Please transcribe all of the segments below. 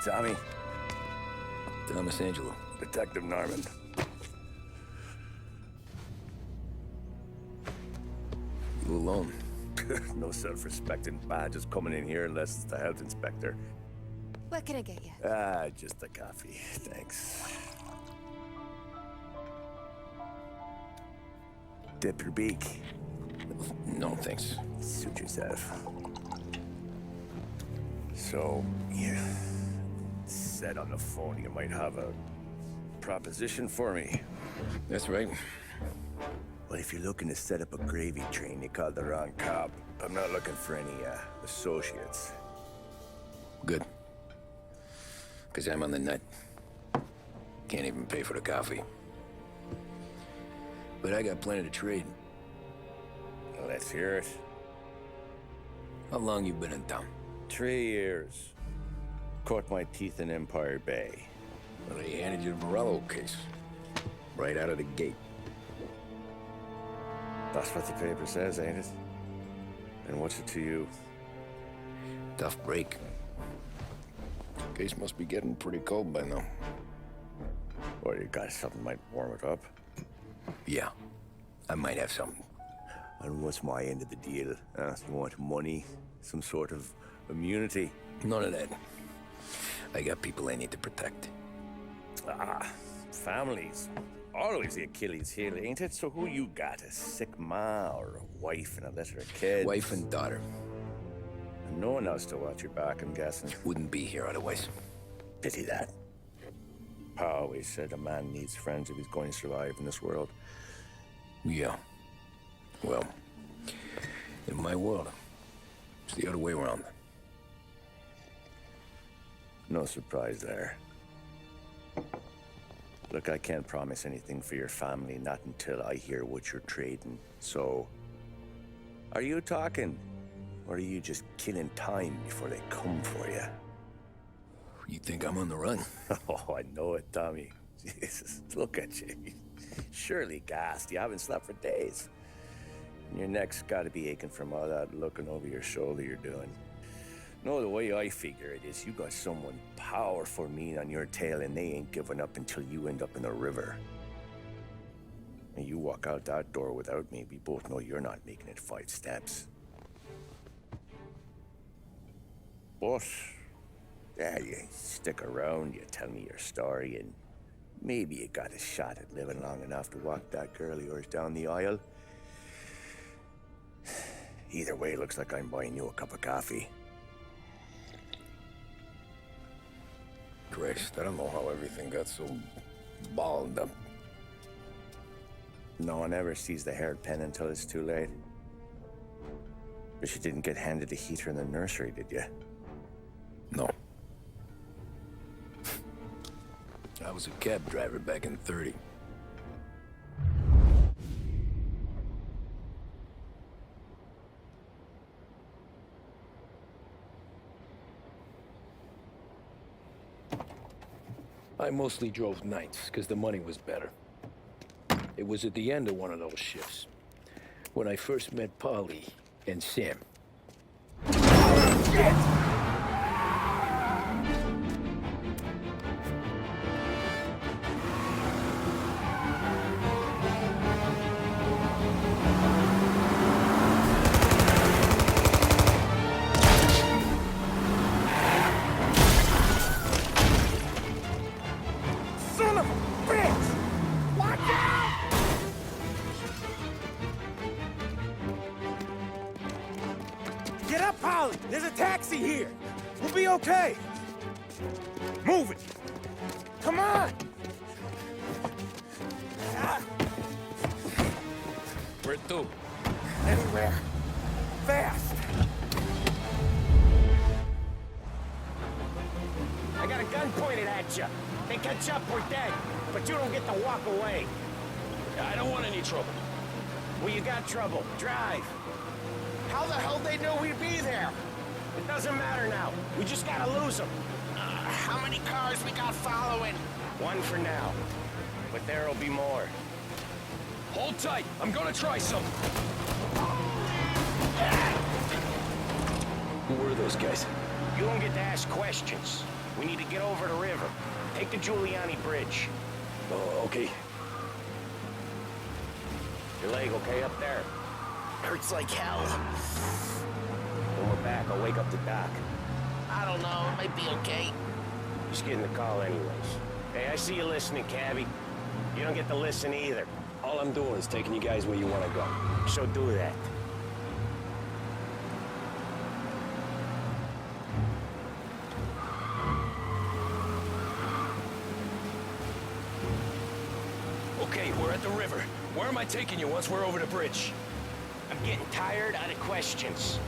Tommy. Thomas Angelo. Detective Norman. You alone? No self-respecting badges coming in here unless it's the health inspector. What can I get you? Just a coffee. Thanks. Dip your beak. No, thanks. Suit yourself. So, you said on the phone you might have a proposition for me. That's right. Well, if you're looking to set up a gravy train, you called the wrong cop. I'm not looking for any, associates. Good. Because I'm on the nut. Can't even pay for the coffee. But I got plenty to trade. Well, let's hear it. How long you been in town? 3 years. Caught my teeth in Empire Bay. Well, they handed you the Morello case. Right out of the gate. That's what the paper says, ain't it? And what's it to you? Tough break. Case must be getting pretty cold by now. Or you got something might warm it up? Yeah, I might have something. And what's my end of the deal? You want money? Some sort of immunity? None of that. I got people I need to protect. Families. Always the Achilles heel, ain't it? So who you got? A sick ma or a wife and a litter of kids? Wife and daughter. And no one else to watch your back, I'm guessing. Wouldn't be here otherwise. Pity that. Pa always said a man needs friends if he's going to survive in this world. Yeah. Well, in my world, it's the other way around. No surprise there. Look, I can't promise anything for your family, not until I hear what you're trading. So, are you talking? Or are you just killing time before they come for you? You think I'm on the run? Oh, I know it, Tommy. Jesus, look at you. Surely gassed. You haven't slept for days. And your neck's got to be aching from all that looking over your shoulder you're doing. No, the way I figure it is you got someone powerful mean on your tail and they ain't giving up until you end up in the river. And you walk out that door without me, we both know you're not making it 5 steps. But, yeah, you stick around, you tell me your story, and maybe you got a shot at living long enough to walk that girl of yours down the aisle. Either way, looks like I'm buying you a cup of coffee. Christ, I don't know how everything got so balled up. No one ever sees the hairpin until it's too late. But you didn't get handed a heater in the nursery, did you? No. I was a cab driver back in '30. I mostly drove nights, because the money was better. It was at the end of one of those shifts, when I first met Polly and Sam. Shit! Get up, Polly! There's a taxi here! We'll be okay! Move it! Come on! Where to? Anywhere. Fast! I got a gun pointed at you. They catch up, we're dead. But you don't get to walk away. I don't want any trouble. Well, you got trouble. Drive. How the hell they know we'd be there? It doesn't matter now. We just gotta lose them. How many cars we got following? One for now. But there'll be more. Hold tight. I'm gonna try something. Who were those guys? You don't get to ask questions. We need to get over the river. Take the Giuliani Bridge. Oh, okay. Your leg okay up there? Hurts like hell. When we're back, I'll wake up the doc. I don't know, it might be okay. Just getting the call anyways. Hey, I see you listening, cabbie. You don't get to listen either. All I'm doing is taking you guys where you want to go. So do that. Okay, we're at the river. Where am I taking you once we're over the bridge? I'm getting tired of the questions.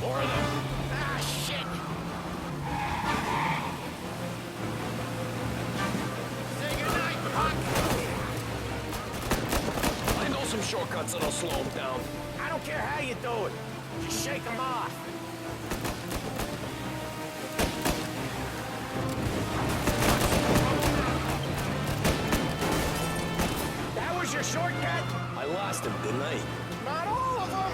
More of them. Ah, shit! Say goodnight, punk! I know some shortcuts that'll slow them down. I don't care how you do it. Just shake them off. That was your shortcut? I lost him, didn't I? Not all of them.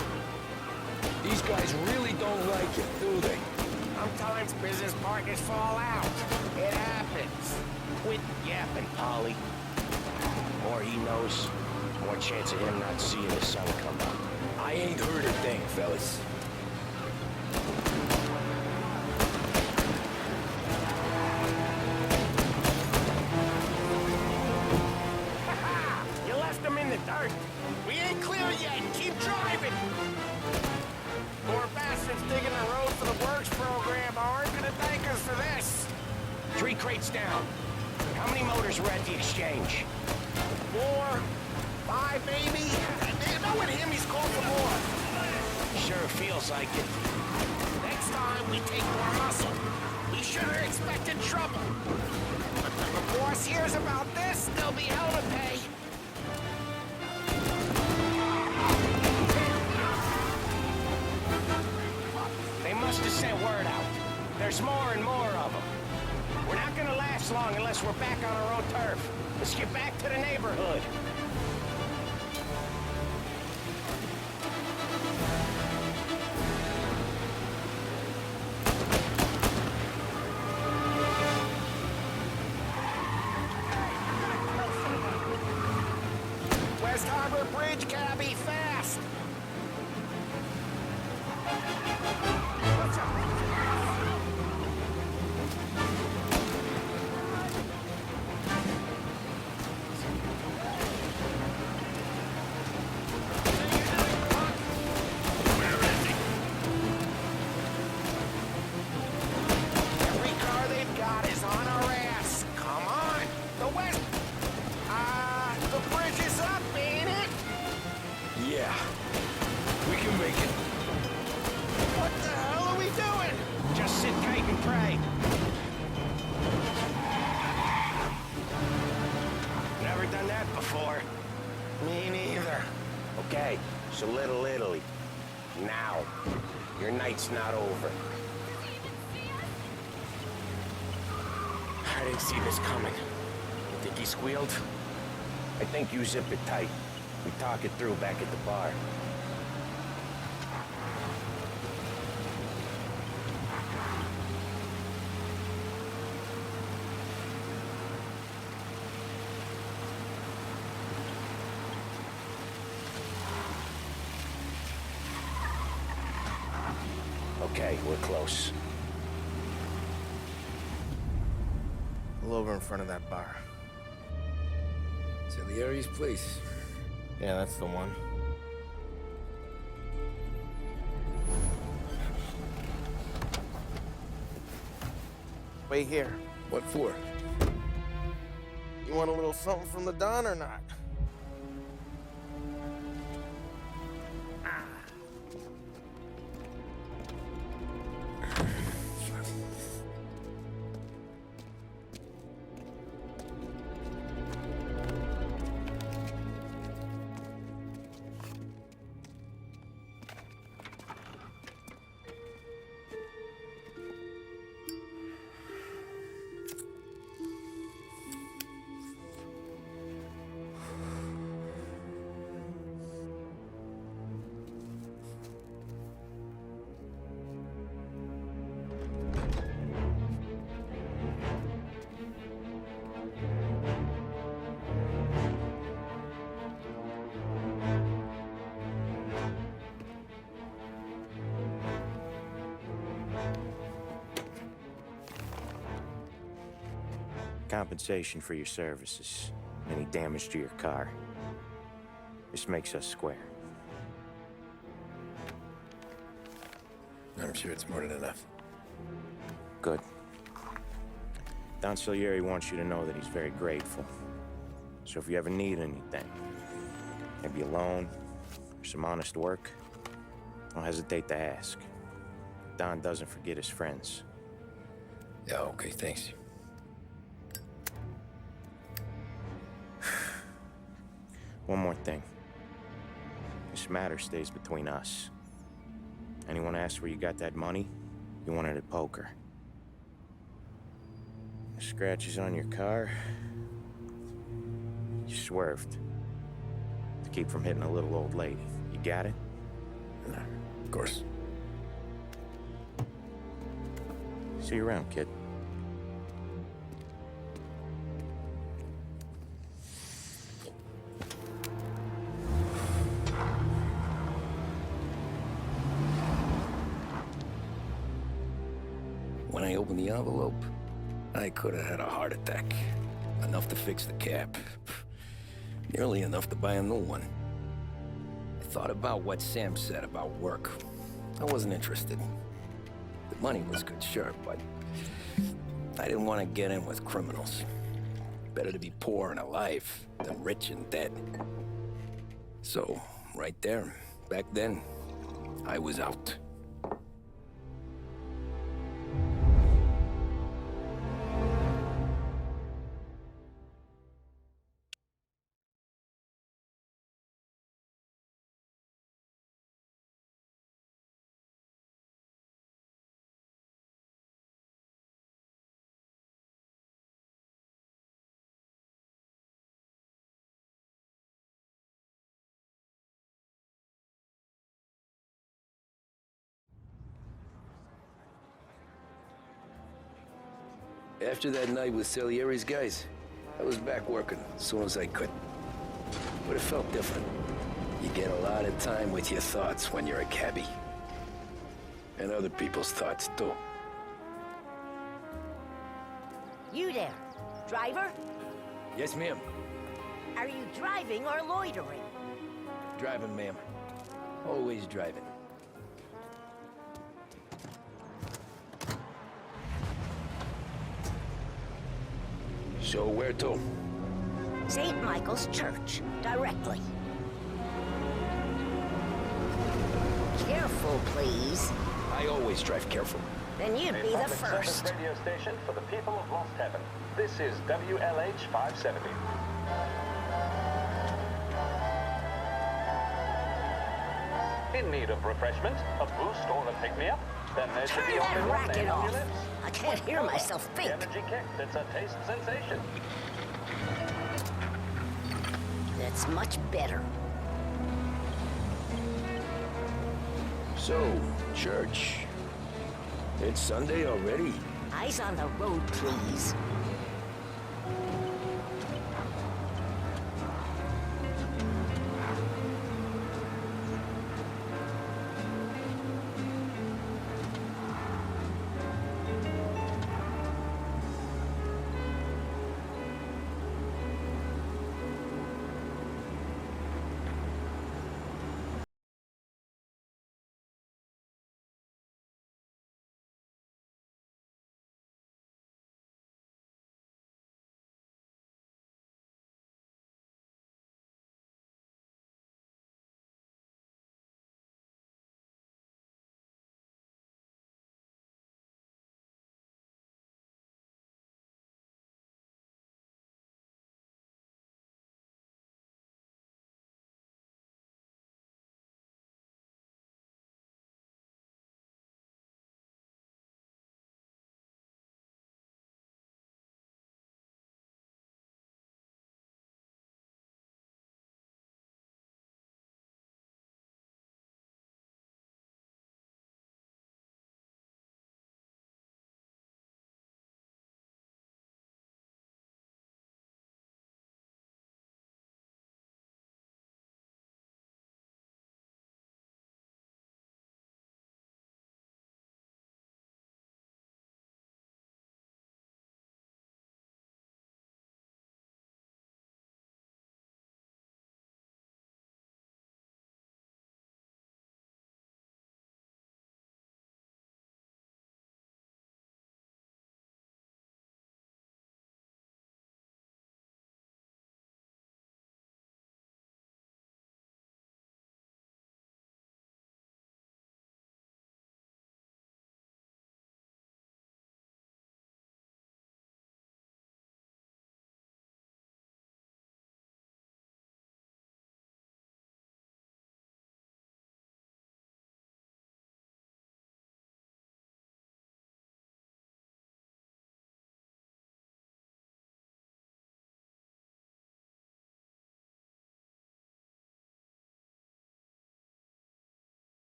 These guys really don't like it, do they? Sometimes business partners fall out. It happens. Quit yapping, Polly. More he knows, more chance of him not seeing the sun come up. I ain't heard a thing, fellas. You left him in the dirt. We ain't clear yet! Keep driving! Poor bastards digging the road for the works program aren't gonna thank us for this! 3 crates down. How many motors were at the exchange? 4, 5 maybe? Knowing him, he's called for more. Sure feels like it. Next time, we take more muscle. We should have expected trouble. But when the boss hears about this, there'll be hell to pay. They must have sent word out. There's more and more of them. We're not gonna last long unless we're back on our own turf. Let's get back to the neighborhood. West Harbor Bridge, cabby, fast! Every car they've got is on our ass. Come on! The west... the bridge is up, ain't it? Yeah. We can make it. What the hell are we doing? Just sit tight and pray. Never done that before. Me neither. Okay, so Little Italy. Now. Your night's not over. I didn't see this coming. You think he squealed? I think you zip it tight. We talk it through back at the bar. Okay, we're close. Pull over in front of that bar. Salieri's place. Yeah, that's the one. Wait here. What for? You want a little something from the Don or not? compensation for your services. Any damage to your car. This makes us square. I'm sure it's more than enough. Good. Don Salieri wants you to know that he's very grateful. So if you ever need anything, maybe a loan or some honest work, don't hesitate to ask. Don doesn't forget his friends. Yeah, okay, thanks. One more thing. This matter stays between us. Anyone asks where you got that money, you won it at poker. The scratches on your car, you swerved to keep from hitting a little old lady. You got it? No, of course. See you around, kid. When I opened the envelope, I could have had a heart attack. Enough to fix the cap. Nearly enough to buy a new one. I thought about what Sam said about work. I wasn't interested. The money was good, sure, but I didn't want to get in with criminals. Better to be poor and alive than rich and dead. So, right there, back then, I was out. After that night with Salieri's guys, I was back working as soon as I could. But it felt different. You get a lot of time with your thoughts when you're a cabbie. And other people's thoughts, too. You there, driver? Yes, ma'am. Are you driving or loitering? Driving, ma'am. Always driving. So where to? St. Michael's Church, directly. Careful, please. I always drive careful. Then you'd be the Public first. service radio station for the people of Lost Heaven. This is WLH 570. In need of refreshment, a boost, or a pick-me-up? Then there should Turn be that only one racket name on off. your lips. I can't hear myself The think. energy kick, it's a taste sensation. That's much better. So, church. It's Sunday already. Eyes on the road, please.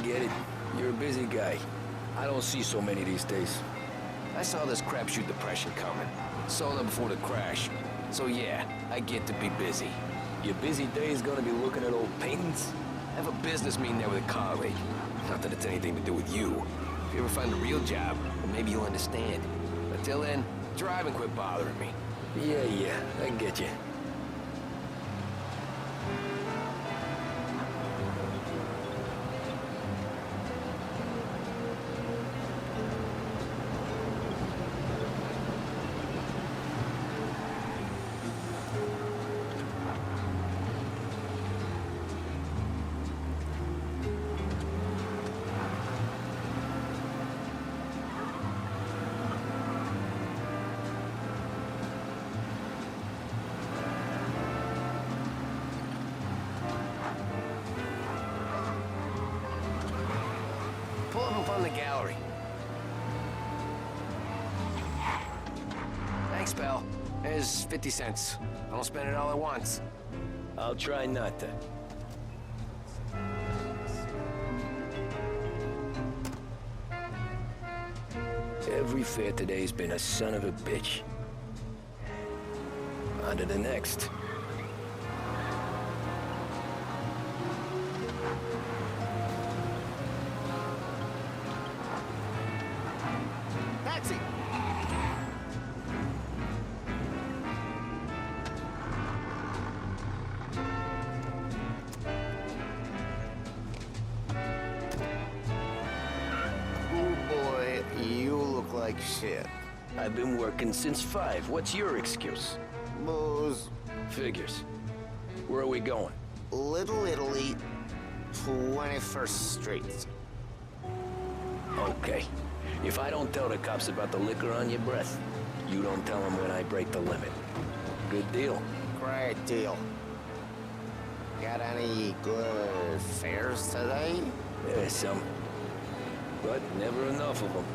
get it. You're a busy guy. I don't see so many these days. I saw this crapshoot depression coming. Sold up before the crash. So yeah, I get to be busy. Your busy day is gonna be looking at old paintings? I have a business meeting there with a colleague. Not that it's anything to do with you. If you ever find a real job, then maybe you'll understand. Until then, drive and quit bothering me. Yeah, I get you. Pull up in front of the gallery. Thanks, pal. Here's 50 cents. I don't spend it all at once. I'll try not to. Every fare today's been a son of a bitch. On to the next. Taxi! Oh boy, you look like shit. I've been working since 5. What's your excuse? Booze. Figures. Where are we going? Little Italy, 21st Street. Okay. If I don't tell the cops about the liquor on your breath, you don't tell them when I break the limit. Good deal. Great deal. Got any good fares today? There's some. But never enough of them.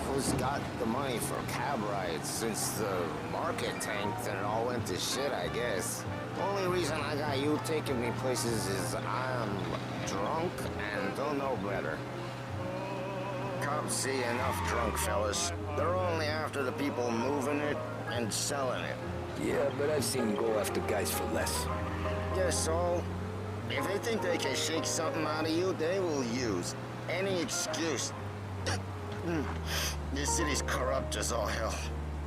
Who's got the money for cab rides since the market tanked and it all went to shit, I guess? Only reason I got you taking me places is I'm drunk and don't know better. Cops see enough drunk fellas. They're only after the people moving it and selling it. Yeah, but I've seen them go after guys for less. Guess so. If they think they can shake something out of you, they will use any excuse. This city's corrupt as all hell.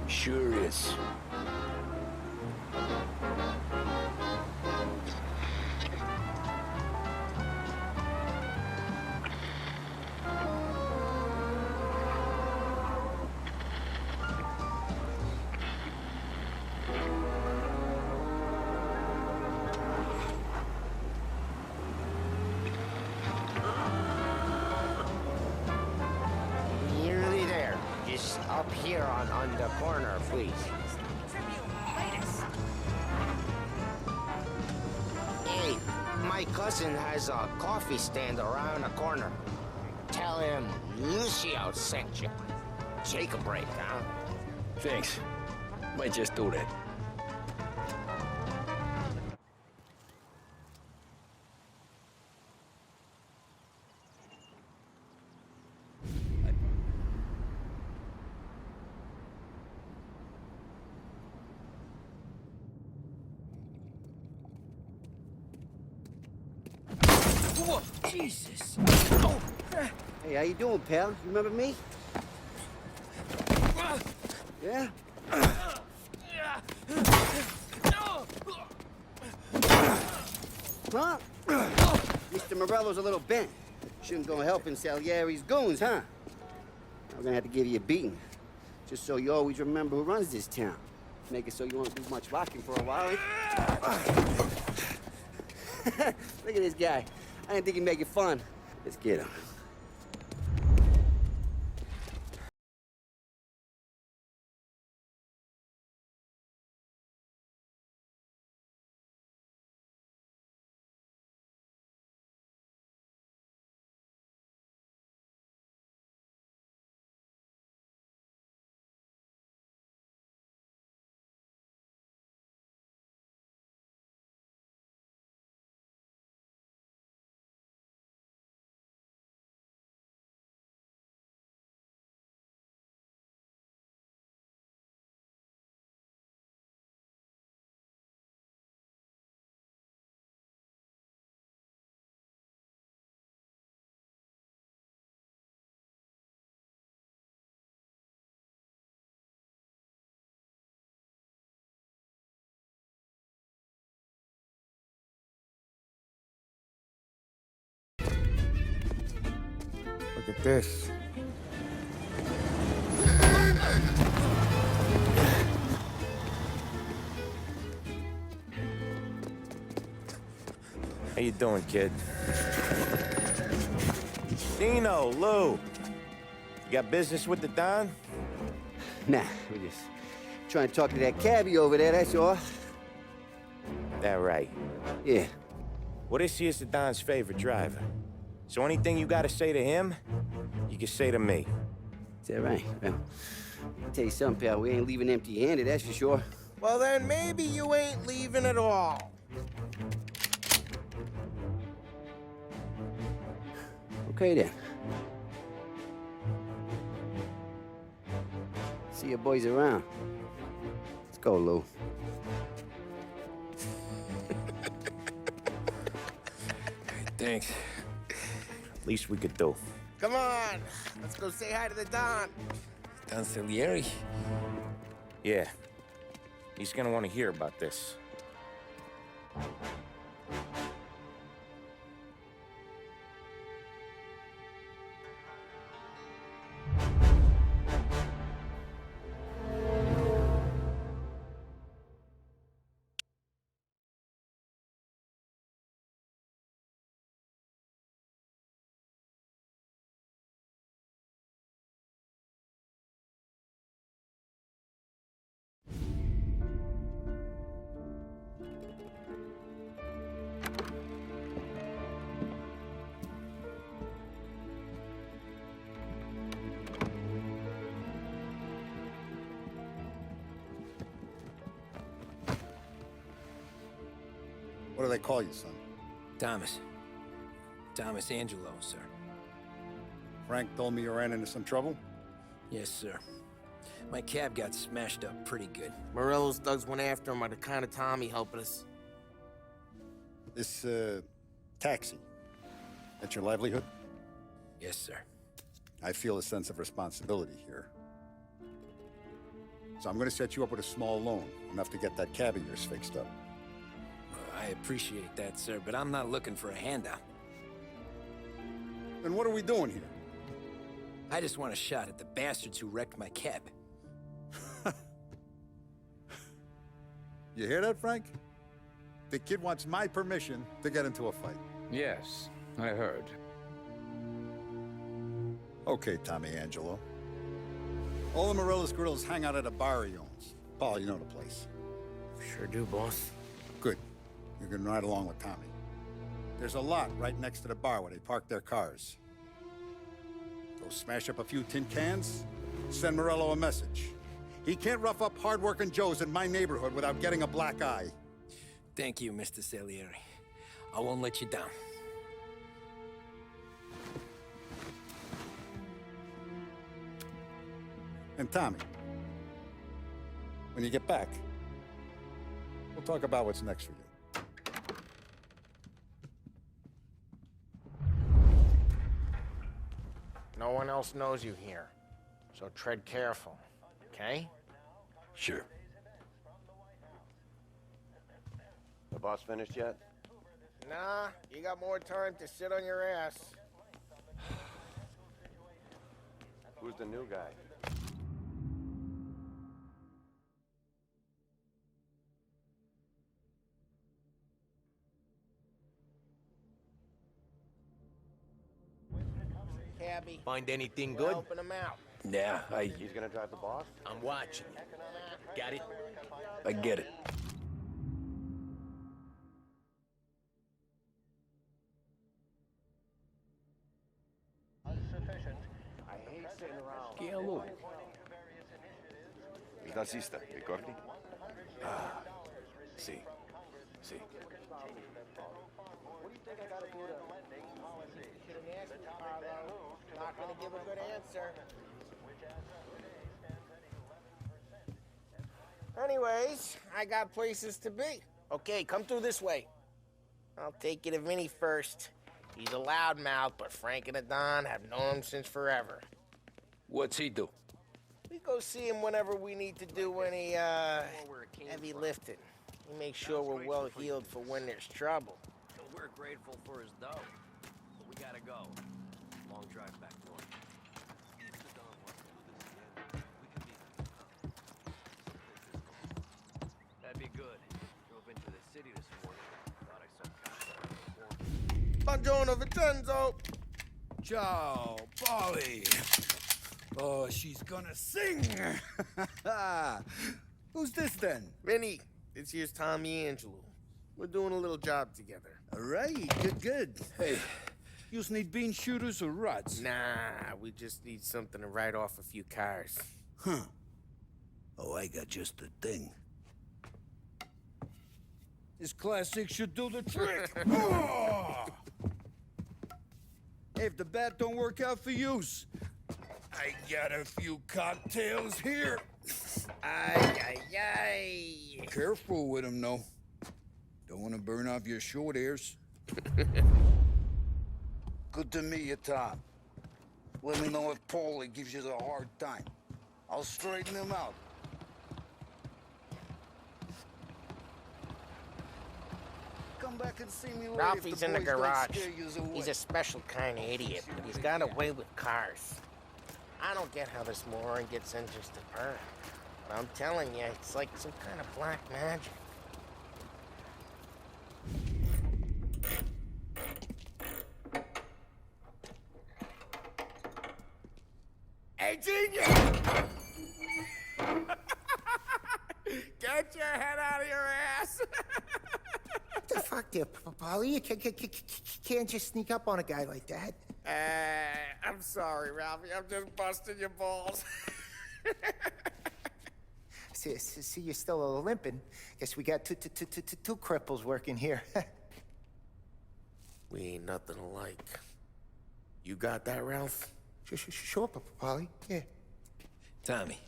Sure is. Nearly there. Just up here on the corner, please. Hey, my cousin has a coffee stand around the corner. Tell him Lucio sent you. Take a break, huh? Thanks. Might just do that. Whoa, Jesus! Hey, how you doing, pal? You remember me? Yeah? Huh? Mr. Morello's a little bent. Shouldn't go helping Salieri's goons, huh? I'm gonna have to give you a beating. Just so you always remember who runs this town. Make it so you won't do much rocking for a while. Look at this guy. I didn't think he'd make it fun. Let's get him. Look at this. How you doing, kid? Dino, Lou. You got business with the Don? Nah, we're just trying to talk to that cabbie over there, that's all. That right. Yeah. Well, this here's the Don's favorite driver. So anything you gotta say to him, you can say to me. Is that right? Well, I'll tell you something, pal. We ain't leaving empty-handed, that's for sure. Well, then maybe you ain't leaving at all. Okay, then. See your boys around. Let's go, Lou. Thanks. Least we could do. Come on, let's go say hi to the Don. Don Salieri? Yeah. He's gonna want to hear about this. What do they call you, son? Thomas. Thomas Angelo, sir. Frank told me you ran into some trouble? Yes, sir. My cab got smashed up pretty good. Morello's thugs went after him on account of Tommy helping us. This, taxi. That's your livelihood? Yes, sir. I feel a sense of responsibility here. So I'm gonna set you up with a small loan, enough to get that cab of yours fixed up. I appreciate that, sir, but I'm not looking for a handout. Then what are we doing here? I just want a shot at the bastards who wrecked my cab. You hear that, Frank? The kid wants my permission to get into a fight. Yes, I heard. Okay, Tommy Angelo. All the Morello's girls hang out at a bar he owns. Paul, you know the place. Sure do, boss. Good. You can ride along with Tommy. There's a lot right next to the bar where they park their cars. Go smash up a few tin cans, send Morello a message. He can't rough up hard-working Joes in my neighborhood without getting a black eye. Thank you, Mr. Salieri. I won't let you down. And Tommy, when you get back, we'll talk about what's next for you. No one else knows you here, so tread careful, okay? Sure. The boss finished yet? Nah, you got more time to sit on your ass. Who's the new guy? Cabby. Find anything good? Helping him out. Yeah, He's gonna drive the boss? I'm watching you. Got it? I get it. I hate sitting around. Che a lui. Il tassista, ricordi? Ah, sì. Sì. Not gonna give a good answer. Anyways, I got places to be. Okay, come through this way. I'll take you to Vinny first. He's a loudmouth, but Frank and the Don have known him since forever. What's he do? We go see him whenever we need to do any, heavy lifting. He makes sure we're well heeled for when there's trouble. We're grateful for his dough, but we gotta go. Long drive back north. If the Don wants to do this again, we can meet him in town. That'd be good. Drove into the city this morning. Thought I saw cops around the corner. Buongiorno, Vincenzo! Ciao, Polly. Oh, she's gonna sing. Who's this then? Vinny, this here's Tommy Angelo. We're doing a little job together. All right, good. Hey, you need bean shooters or rods? Nah, we just need something to write off a few cars. Huh. Oh, I got just the thing. This classic should do the trick. Oh! Hey, if the bat don't work out for yous, I got a few cocktails here. Ay. Careful with them, though. Don't want to burn off your short hairs. Good to meet you, Tom. Let me know if Paulie gives you a hard time. I'll straighten him out. Come back and see me later. Ralphie's in the garage. He's a special kind of idiot, but he's got a way with cars. I don't get how this moron gets engines to burn. But I'm telling you, it's like some kind of black magic. Hey, genius! Get your head out of your ass! What the fuck there, Polly? You can't just sneak up on a guy like that. I'm sorry, Ralphie. I'm just busting your balls. See, you're still limping. Guess we got two cripples working here. We ain't nothing alike. You got that, Ralph? Sure, Polly. Yeah. Tommy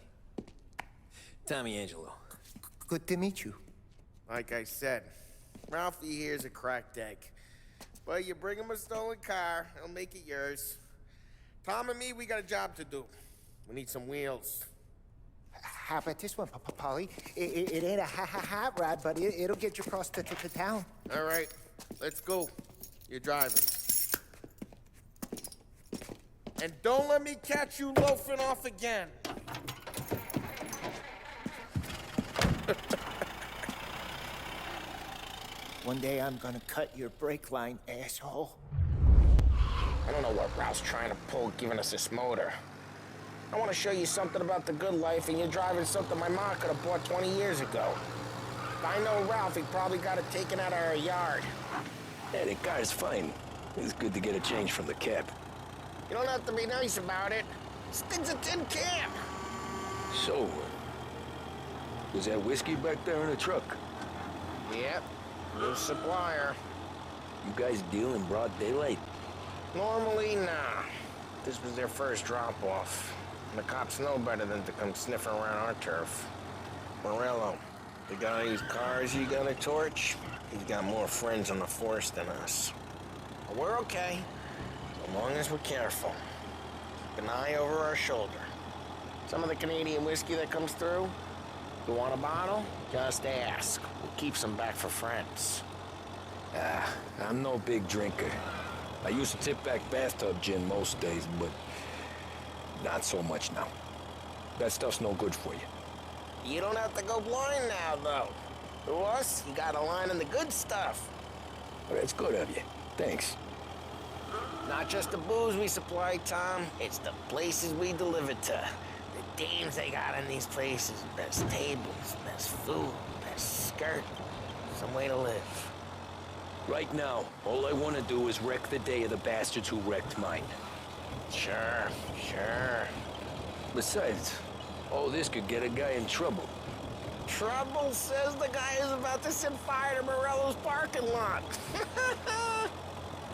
Angelo. Good to meet you. Like I said, Ralphie here's a cracked egg. But you bring him a stolen car, he'll make it yours. Tom and me, we got a job to do. We need some wheels. How about this one, Polly? It ain't a hot rod, but it'll get you across to town. All right, let's go. You're driving. And don't let me catch you loafing off again. One day I'm gonna cut your brake line, asshole. I don't know what Ralph's trying to pull giving us this motor. I want to show you something about the good life, and you're driving something my mom could have bought 20 years ago. If I know Ralph, he probably got it taken out of our yard. Yeah, the car's fine. It's good to get a change from the cab. You don't have to be nice about it. This thing's a tin can. So, was that whiskey back there in the truck? Yep, new supplier. You guys deal in broad daylight? Normally, nah. This was their first drop-off. And the cops know better than to come sniffing around our turf. Morello, the guy whose cars you got a torch, he's got more friends on the force than us. But we're okay, as long as we're careful. Keep an eye over our shoulder. Some of the Canadian whiskey that comes through, you want a bottle? Just ask. We'll keep some back for friends. I'm no big drinker. I used to tip back bathtub gin most days, but not so much now. That stuff's no good for you. You don't have to go blind now, though. To us, you got a line on the good stuff. Well, that's good of you. Thanks. Not just the booze we supply, Tom. It's the places we deliver to. The dames they got in these places. Best tables, best food, best skirt. Some way to live. Right now, all I want to do is wreck the day of the bastards who wrecked mine. Sure. Besides, all this could get a guy in trouble. Trouble says the guy is about to set fire to Morello's parking lot.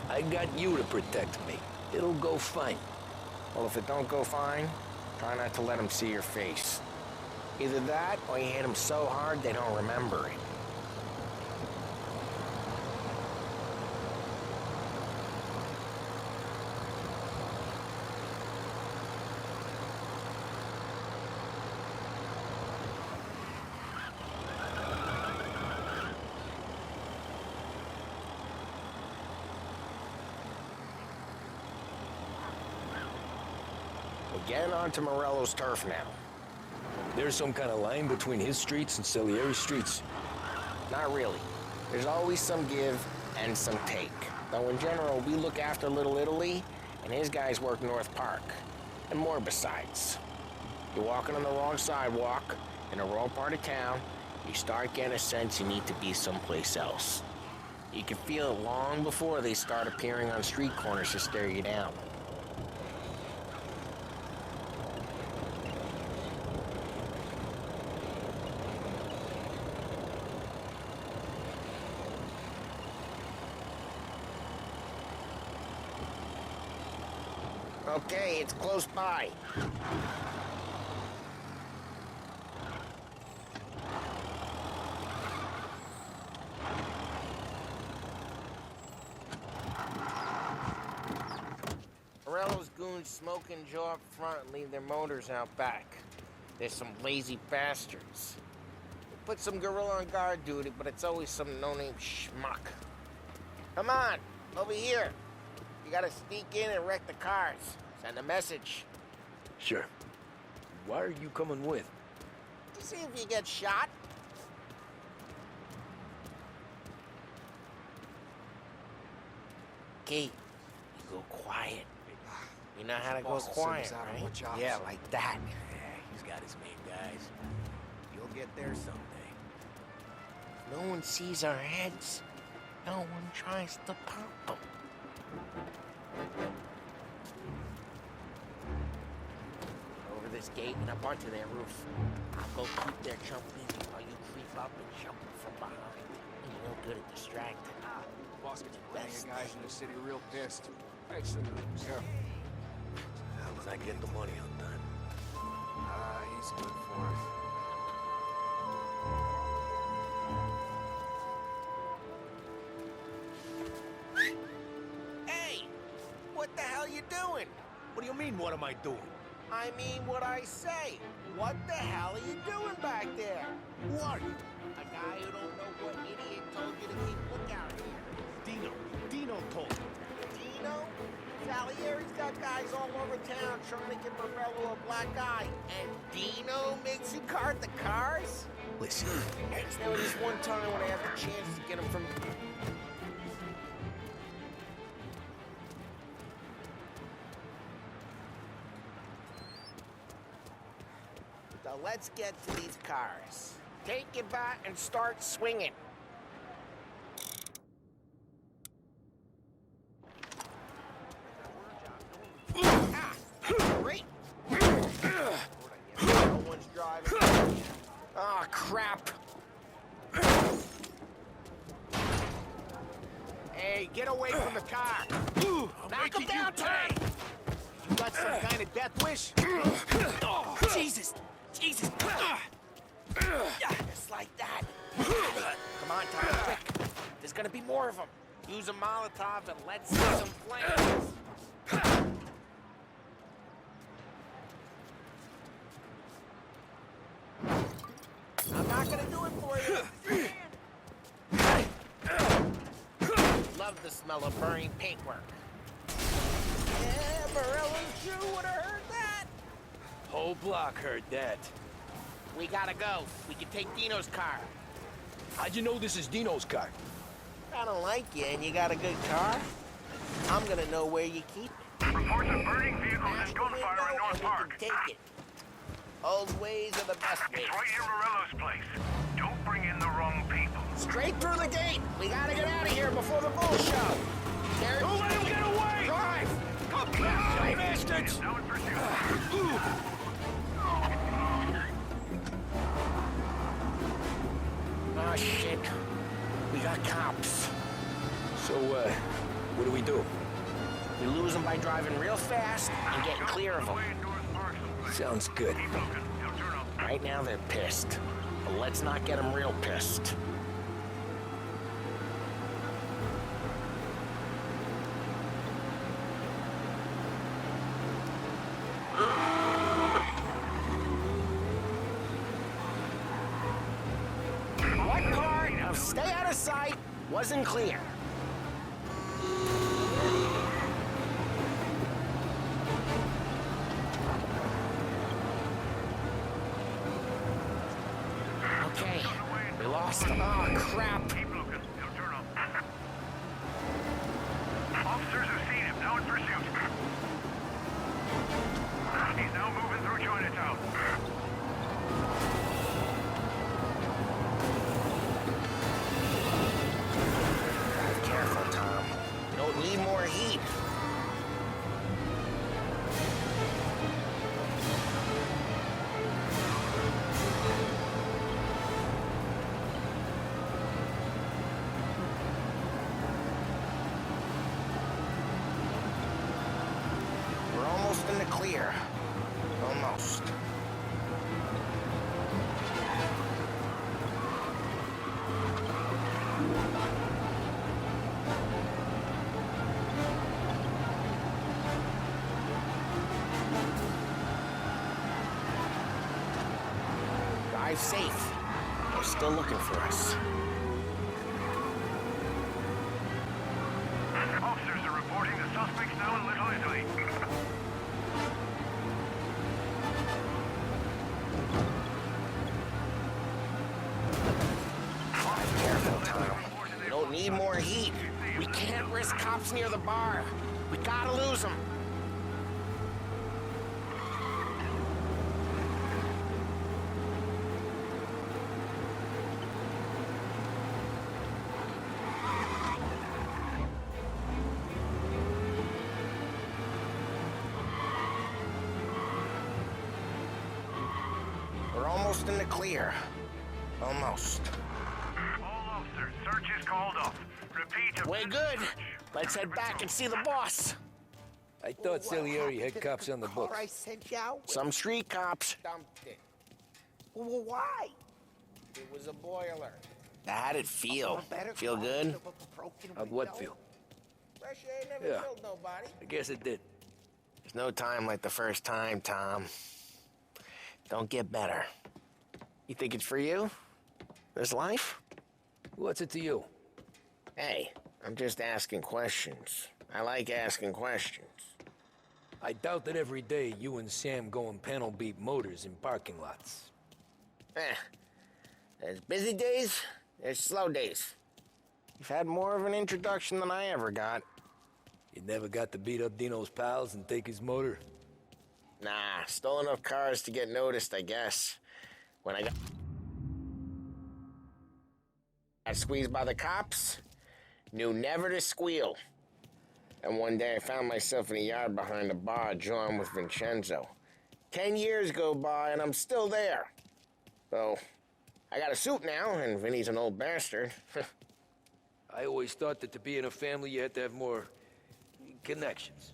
I got you to protect me. It'll go fine. Well, if it don't go fine, try not to let him see your face. Either that, or you hit him so hard they don't remember it. We're getting onto Morello's turf now. There's some kind of line between his streets and Salieri's streets. Not really. There's always some give and some take. Though in general, we look after Little Italy, and his guys work North Park. And more besides. You're walking on the wrong sidewalk, in the wrong part of town, you start getting a sense you need to be someplace else. You can feel it long before they start appearing on street corners to stare you down. Okay, it's close by. Morello's goons smoke and jaw up front and leave their motors out back. There's some lazy bastards. We put some gorilla on guard duty, but it's always some no-name schmuck. Come on, over here. You gotta sneak in and wreck the cars. Send a message. Sure. Why are you coming with? To see if you get shot. Key, you go quiet. You know how to go quiet, right? Yeah, like that. Yeah, he's got his main guys. You'll get there someday. No one sees our heads. No one tries to pop them. Over this gate and up onto their roof. I'll go keep their jumping while you creep up and jump from behind. You're no good at distracting. Boss gets plenty of guys in the city real pissed. Thanks to the yeah. How does I get the money on time? He's good for it. Hey! What the hell you doing? What do you mean, what am I doing? I mean what I say. What the hell are you doing back there? Who are you? A guy who don't know what idiot told you to keep lookout here. Dino told me. Dino? Salieri's got guys all over town trying to get Morello a black eye. And Dino makes you cart the cars? Listen. There was this one time when I had the chance to get him from... So let's get to these cars. Take your bat and start swinging. Great. No one's driving. Oh, crap. Hey, get away from the car. Knock him down, Ty. You got some kind of death wish? Oh, Jesus. Jesus. Just like that. Come on, Ty, quick. There's gonna be more of them. Use a Molotov and let's see some flames. I'm not gonna do it for you. Love the smell of burning paintwork. Yeah, Morello's crew would have heard that. Whole block heard that. We gotta go. We can take Dino's car. How'd you know this is Dino's car? I don't like you and you got a good car. I'm gonna know where you keep it. Reports of burning vehicles and gunfire in North Park. Take it. Old ways are the best ways. It's right near Morello's place. Don't bring in the wrong people. Straight through the gate. We gotta get out of here before the bull show. There. Don't let him get away! Drive! Come on, bastards! Now in pursuit. Oh, shit. We got cops. So, what do we do? We lose them by driving real fast and getting clear of them. Sounds good. Right now they're pissed, but let's not get them real pissed. What part of stay out of sight wasn't clear? Oh, crap. Keep looking. He'll turn up. Officers have seen him. Now in pursuit. He's now moving through Chinatown. Careful, Tom. You don't need more heat. We're almost in the clear. Almost. Drive safe. They're still looking for us. Officers are reporting the suspects now in Little Italy. Careful, Tom. We don't need more heat. We can't risk cops near the bar. We gotta lose them. We're almost in the clear. Almost. All officers, search is called off. Repeat. We're good. Let's head back and see the boss. I thought Salieri had cops on the books. I sent you out. Some street cops. Dumped it. Well, why? It was a boiler. How'd it feel? Feel good? How'd what feel? Fresh air never Yeah. killed nobody. I guess it did. There's no time like the first time, Tom. Don't get better. You think it's for you? This life? What's it to you? Hey, I'm just asking questions. I like asking questions. I doubt that every day you and Sam go and panel beat motors in parking lots. There's busy days, there's slow days. You've had more of an introduction than I ever got. You never got to beat up Dino's pals and take his motor? Nah, stole enough cars to get noticed, I guess. When I got squeezed by the cops, knew never to squeal. And one day I found myself in a yard behind a bar drawing with Vincenzo. 10 years go by and I'm still there. So, I got a suit now, and Vinny's an old bastard. I always thought that to be in a family you had to have more connections.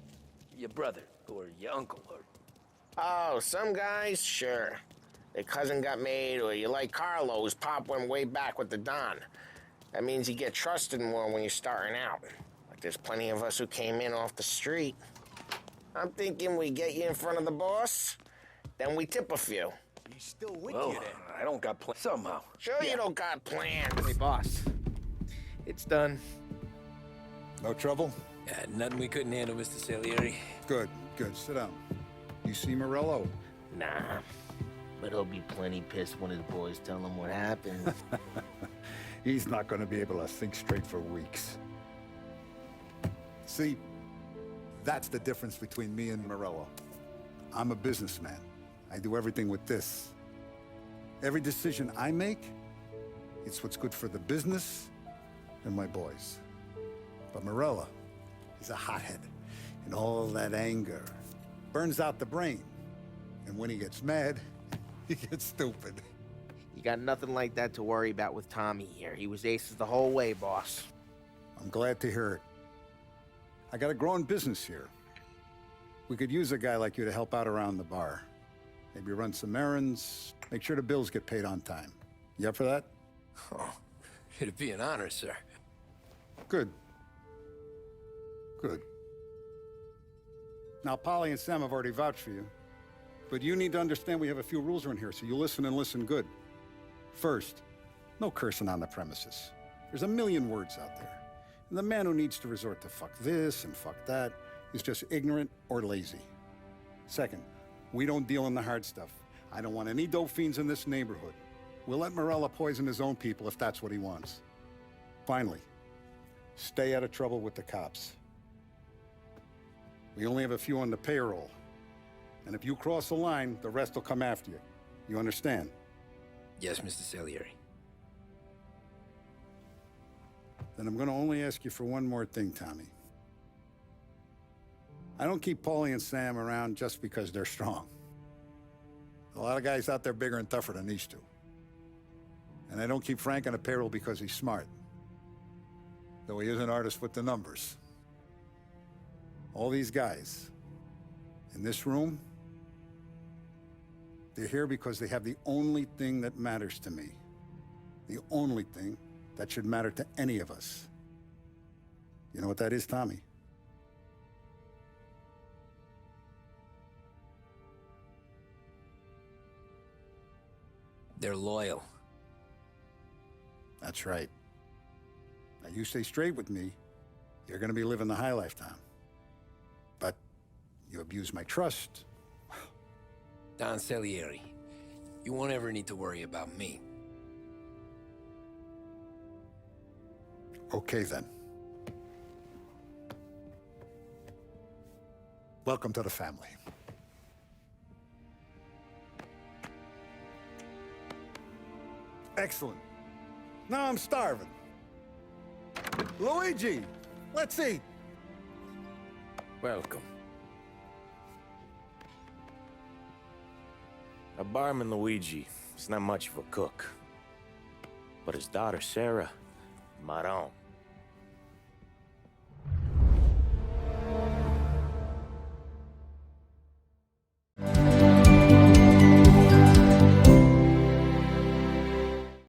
Your brother, or your uncle, or... Oh, some guys, sure. Their cousin got made, or you like Carlo's pop went way back with the Don. That means you get trusted more when you're starting out. Like there's plenty of us who came in off the street. I'm thinking we get you in front of the boss, then we tip a few. He's still with Well, you then. I don't got plans. Somehow. Sure you don't got plans. Hey, boss. It's done. No trouble? Nothing we couldn't handle, Mr. Salieri. Good, good. Sit down. You see Morello? Nah, but he'll be plenty pissed when his boys tell him what happened. He's not going to be able to think straight for weeks. See, that's the difference between me and Morello. I'm a businessman. I do everything with this. Every decision I make, it's what's good for the business and my boys. But Morello, he's a hothead. And all that anger burns out the brain. And when he gets mad, he gets stupid. You got nothing like that to worry about with Tommy here. He was aces the whole way, boss. I'm glad to hear it. I got a growing business here. We could use a guy like you to help out around the bar. Maybe run some errands, make sure the bills get paid on time. You up for that? Oh, it'd be an honor, sir. Good. Good. Now, Polly and Sam have already vouched for you. But you need to understand we have a few rules around here, so you listen and listen good. First, no cursing on the premises. There's a million words out there. And the man who needs to resort to fuck this and fuck that is just ignorant or lazy. Second, we don't deal in the hard stuff. I don't want any dope fiends in this neighborhood. We'll let Morello poison his own people if that's what he wants. Finally, stay out of trouble with the cops. We only have a few on the payroll. And if you cross the line, the rest will come after you. You understand? Yes, Mr. Salieri. Then I'm gonna only ask you for one more thing, Tommy. I don't keep Paulie and Sam around just because they're strong. A lot of guys out there bigger and tougher than these two. And I don't keep Frank on the payroll because he's smart. Though he is an artist with the numbers. All these guys in this room, they're here because they have the only thing that matters to me. The only thing that should matter to any of us. You know what that is, Tommy? They're loyal. That's right. Now you stay straight with me, you're gonna be living the high life, Tom. But you abuse my trust. Don Salieri, you won't ever need to worry about me. Okay, then. Welcome to the family. Excellent. Now I'm starving. Luigi, let's eat. Welcome. Our barman Luigi is not much of a cook. But his daughter Sarah, Maron,